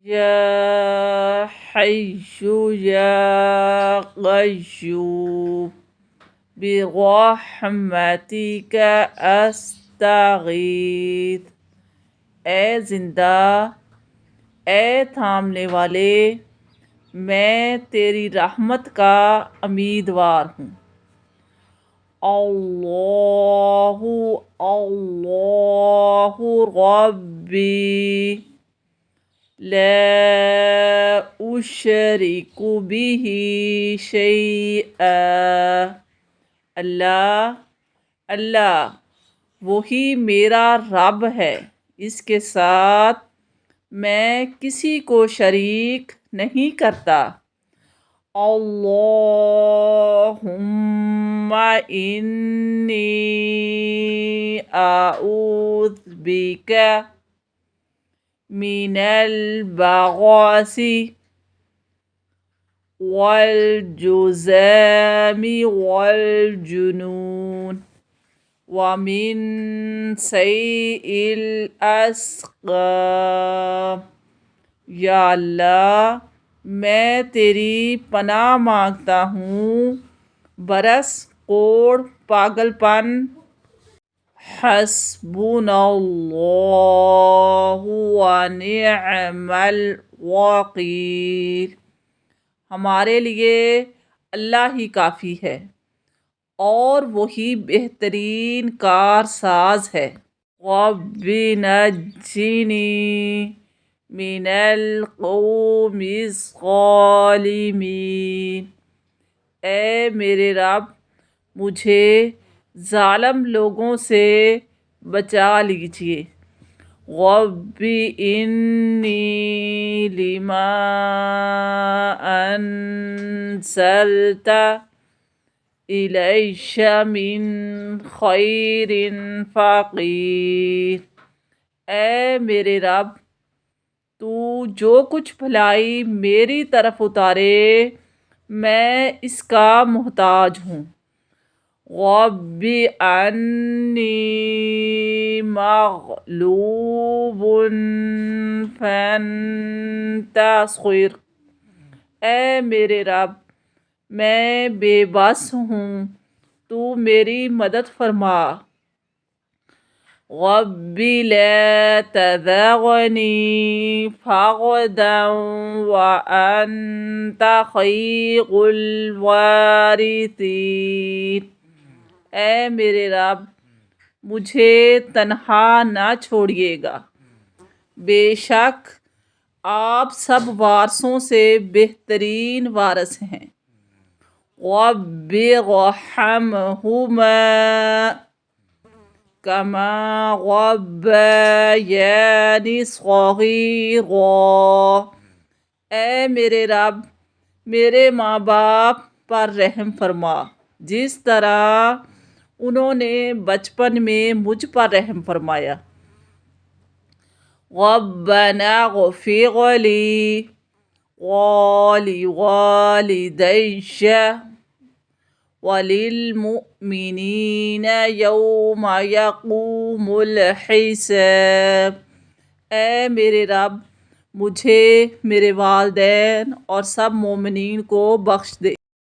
یا حی یا قیوم برحمتک استغیث۔ اے زندہ، اے تھامنے والے، میں تیری رحمت کا امیدوار ہوں۔ اللہ اللہ ربی لا اشرک بہ شیئا۔ اللہ اللہ وہی میرا رب ہے، اس کے ساتھ میں کسی کو شریک نہیں کرتا۔ اللہم انی اعوذ بک من البغس والجذام والجنون ومن سیء الاسقام۔ یا اللہ میں تیری پناہ مانگتا ہوں برس کوڑ، پاگل پن۔ حسبنا اللہ ونعم الوکیل۔ ہمارے لیے اللہ ہی کافی ہے اور وہی بہترین کارساز ہے۔ رب نجنی من القوم الظالمین۔ اے میرے رب مجھے ظالم لوگوں سے بچا لیجیے۔ رب انی لما انزلت الی من خیر فقیر۔ اے میرے رب تو جو کچھ بھلائی میری طرف اتارے میں اس کا محتاج ہوں۔ رب انی مغلوب فانتصر۔ اے میرے رب میں بے بس ہوں، تو میری مدد فرما۔ رب لا تذرنی فردا وانت خیر الوارثین۔ اے میرے رب مجھے تنہا نہ چھوڑیے گا، بے شک آپ سب وارثوں سے بہترین وارث ہیں۔ رب ارحمہما کما ربیانی صغیرا۔ اے میرے رب میرے ماں باپ پر رحم فرما جس طرح انہوں نے بچپن میں مجھ پر رحم فرمایا۔ ربنا اغفر لی ولوالدی وللمؤمنین یوم یقوم الحساب۔ اے میرے رب مجھے، میرے والدین اور سب مومنین کو بخش دے۔